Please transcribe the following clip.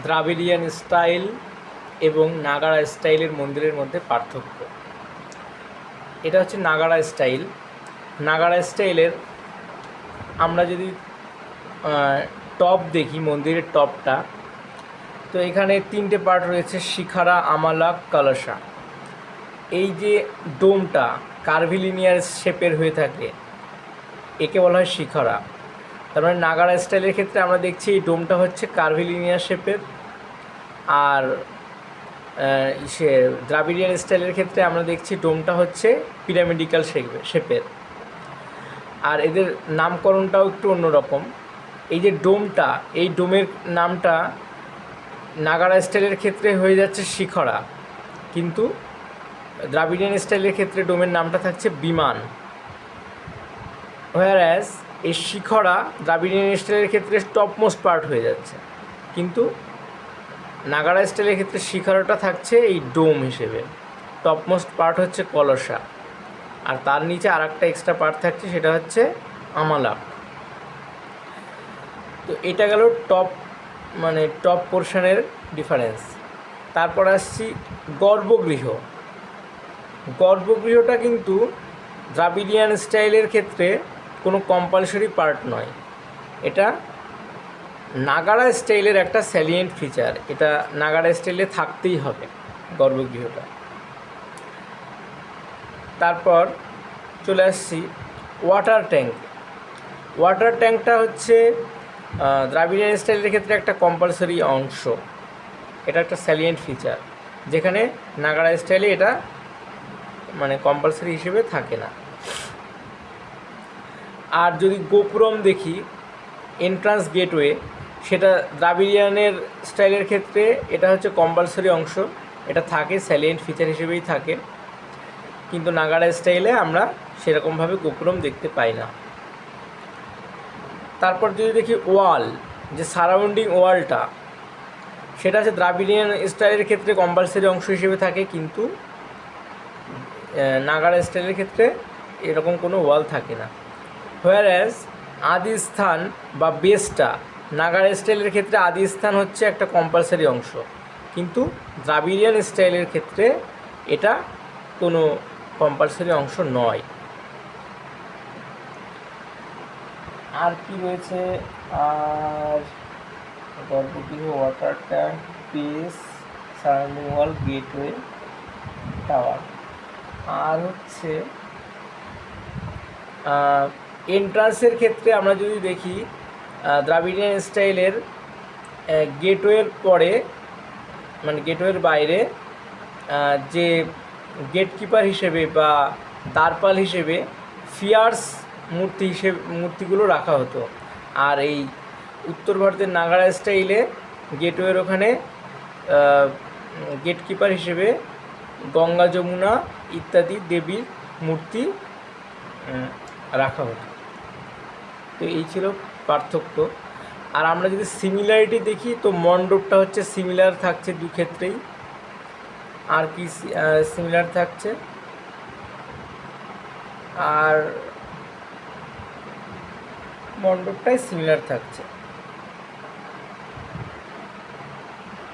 দ্রাবিড়িয়ান style এবং নাগারা স্টাইলের মন্দিরের মধ্যে পার্থক্য। এটা হচ্ছে নাগারা স্টাইল। নাগারা স্টাইলের আমরা যদি টপ দেখি, মন্দিরের টপটা, তো এখানে 3টে পার্ট রয়েছে: শিখারা, আমালা, কলসা। এই যে ডোমটা কার্ভিলিনিয়ার শেপের হয়ে থাকে, একে বলা হয় শিখারা। তার মানে নাগারা স্টাইলের ক্ষেত্রে আমরা দেখছি এই ডোমটা হচ্ছে কার্ভিলিনিয়ার শেপের, আর দ্রাবিড়িয়ান স্টাইলের ক্ষেত্রে আমরা দেখছি ডোমটা হচ্ছে পিরামিডিক্যাল শেপের। আর এদের নামকরণটাও একটু অন্যরকম। এই যে ডোমটা, এই ডোমের নামটা নাগারা স্টাইলের ক্ষেত্রে হয়ে যাচ্ছে শিখরা, কিন্তু দ্রাবিড়িয়ান স্টাইলের ক্ষেত্রে ডোমের নামটা থাকছে বিমান। হোয়ারঅ্যাজ এই শিখরা দ্রাবিড়িয়ান স্টাইলের ক্ষেত্রে টপমোস্ট পার্ট হয়ে যাচ্ছে, কিন্তু নাগারা স্টাইলের ক্ষেত্রে শিখরাটা থাকছে এই ডোম হিসেবে, টপমোস্ট পার্ট হচ্ছে কলসা, আর তার নিচে আর একটা এক্সট্রা পার্ট থাকছে, সেটা হচ্ছে আমালা। তো এটা গেল টপ পোর্শনের ডিফারেন্স। তারপর আসছি গর্ভগৃহ। গর্ভগৃহটা কিন্তু দ্রাবিড়িয়ান স্টাইলের ক্ষেত্রে কোনো কম্পালসরি পার্ট নয়, এটা নাগারা স্টাইলের একটা স্যালিয়েন্ট ফিচার। এটা নাগারা স্টাইলে থাকতেই হবে গর্ভগৃহটা। তারপর চলে আসছি ওয়াটার ট্যাঙ্ক। ওয়াটার ট্যাঙ্কটা হচ্ছে দ্রাবিড়িয়ান স্টাইলের ক্ষেত্রে একটা কম্পালসরি অংশ, এটা একটা স্যালিয়েন্ট ফিচার, যেখানে নাগারা স্টাইলে এটা কম্পালসরি হিসেবে থাকে না। আর যদি গোপুরম দেখি, এন্ট্রান্স গেটওয়ে, সেটা দ্রাবিড়িয়ানের স্টাইলের ক্ষেত্রে এটা হচ্ছে কম্পালসরি অংশ, এটা থাকে, স্যালিয়েন্ট ফিচার হিসেবেই থাকে, কিন্তু নাগারা স্টাইলে আমরা সেরকমভাবে গোপুরম দেখতে পাই না। তারপর যদি দেখি ওয়াল, যে সারাউন্ডিং ওয়ালটা, সেটা হচ্ছে দ্রাবিড়িয়ান স্টাইলের ক্ষেত্রে কম্পালসরি অংশ হিসেবে থাকে, কিন্তু নাগারা স্টাইলের ক্ষেত্রে এরকম কোনো ওয়াল থাকে না। হোয়ারঅ্যাজ আদি স্থান বা বেসটা, নাগারা স্টাইলের ক্ষেত্রে আদি স্থান হচ্ছে একটা কম্পালসরি অংশ, কিন্তু দ্রাবিড়িয়ান স্টাইলের ক্ষেত্রে এটা কোনো কম্পালসরি অংশ নয়। আর কি রয়েছে? আর গর্ভগৃহ, ওয়াটার ট্যাঙ্ক, বেস, সারাউন্ডিং ওয়াল, গেটওয়ে, টাওয়ার। আর হচ্ছে এন্ট্রান্সের ক্ষেত্রে আমরা যদি দেখি, দ্রাবিড়িয়ান স্টাইলের গেটওয়ের পরে, গেটওয়ের বাইরে যে গেটকিপার হিসেবে বা দ্বারপাল হিসেবে ফিয়ার্স মূর্তিগুলো রাখা হতো। আর এই উত্তর ভারতের নাগারা স্টাইলে গেটওয়ের ওখানে গেটকিপার হিসেবে গঙ্গা, যমুনা ইত্যাদি দেবীর মূর্তি রাখা হতো। তো এই ছিল পার্থক্য। আর আমরা যদি সিমিলারিটি দেখি, তো মণ্ডপটা হচ্ছে সিমিলার থাকছে দু ক্ষেত্রেই। আর কি সিমিলার থাকছে? আর মণ্ডপটাই সিমিলার থাকছে।